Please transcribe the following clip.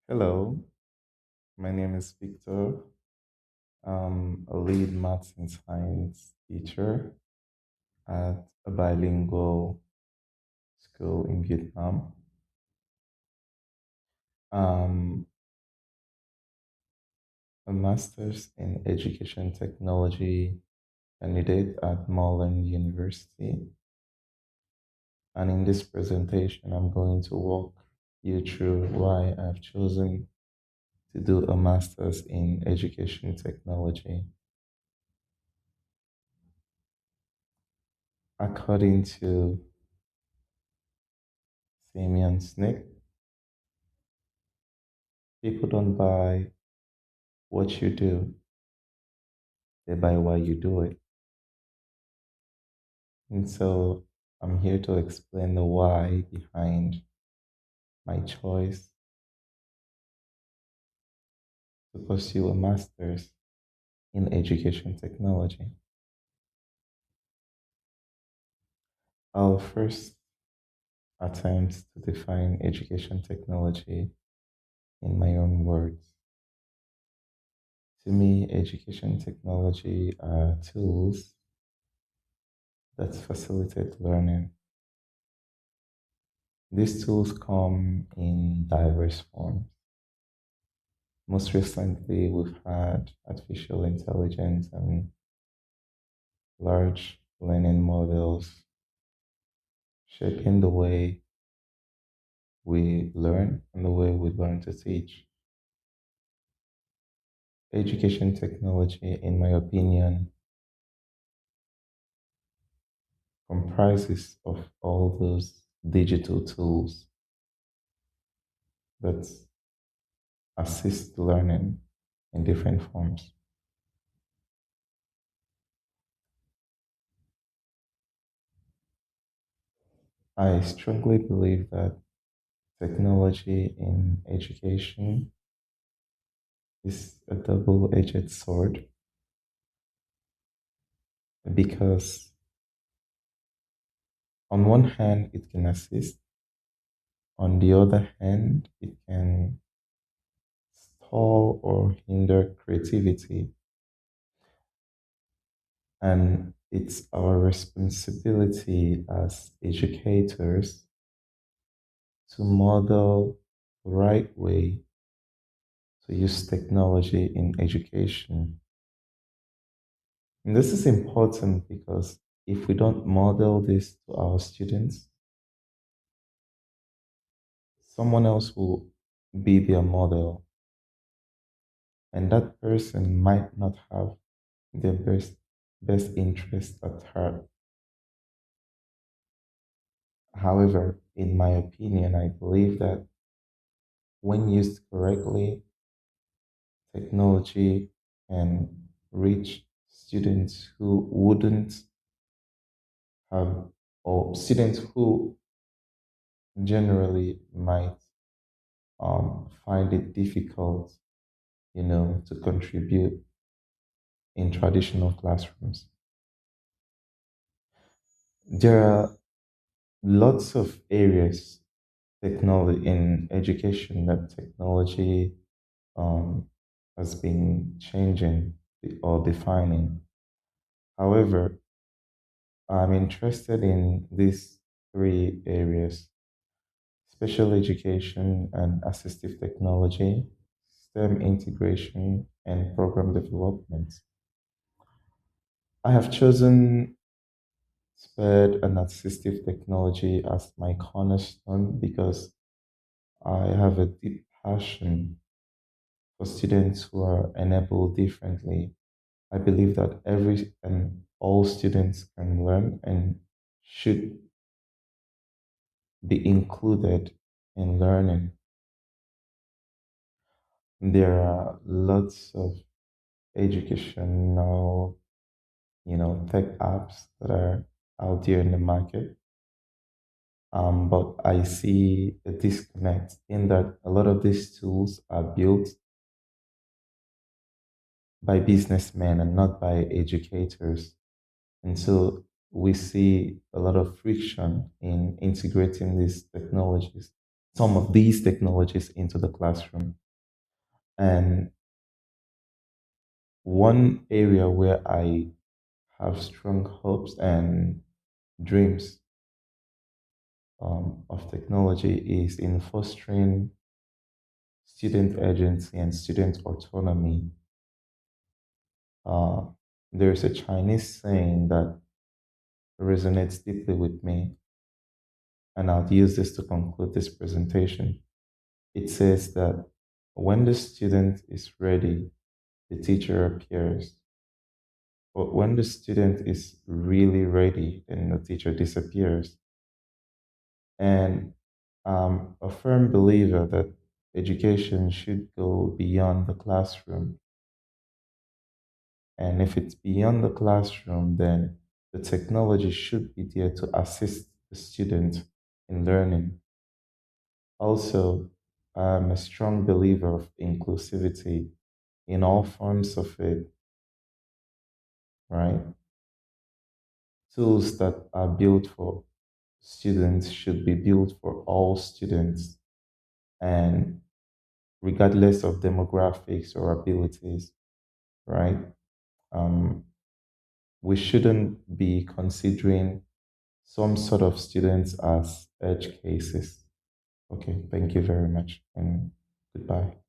Hello, my name is Victor. I'm a lead maths and science teacher at a bilingual school in Vietnam. A master's in education technology candidate at Mullen University. And in this presentation, I'm going to walk you through why I've chosen to do a master's in education technology. According to Simeon Snick, people don't buy what you do, they buy why you do it. And so I'm here to explain the why behind my choice to pursue a master's in education technology. I'll first attempt to define education technology in my own words. To me, education technology are tools that facilitate learning. These tools come in diverse forms. Most recently, we've had artificial intelligence and large learning models shaping the way we learn and the way we learn to teach. Education technology, in my opinion, comprises of all those digital tools that assist learning in different forms. I strongly believe that technology in education is a double-edged sword because on one hand it can assist, on the other hand it can stall or hinder creativity. And it's our responsibility as educators to model the right way to use technology in education. And this is important because if we don't model this to our students, someone else will be their model, and that person might not have their best interest at heart. However, in my opinion, I believe that when used correctly, technology can reach students who wouldn't have, or students who generally might find it difficult, to contribute in traditional classrooms. There are lots of areas technology in education that technology um, has been changing or defining. However, I'm interested in these three areas: special education and assistive technology, STEM integration, and program development. I have chosen SPED and assistive technology as my cornerstone because I have a deep passion for students who are enabled differently. I believe that every and all students can learn and should be included in learning. There are lots of educational, tech apps that are out there in the market. But I see a disconnect in that a lot of these tools are built by businessmen and not by educators. And so we see a lot of friction in integrating these technologies. some of these technologies into the classroom. And one area where I have strong hopes and dreams of technology is in fostering student agency and student autonomy. Uh, there's a Chinese saying that resonates deeply with me, and I'll use this to conclude this presentation. It says that when the student is ready, the teacher appears. But when the student is really ready, then the teacher disappears. And I'm a firm believer that education should go beyond the classroom. And if it's beyond the classroom, then the technology should be there to assist the student in learning. Also, I'm a strong believer of inclusivity in all forms of it, right? Tools that are built for students should be built for all students and regardless of demographics or abilities, right? Um, we shouldn't be considering some sort of students as edge cases. Okay, thank you very much and goodbye.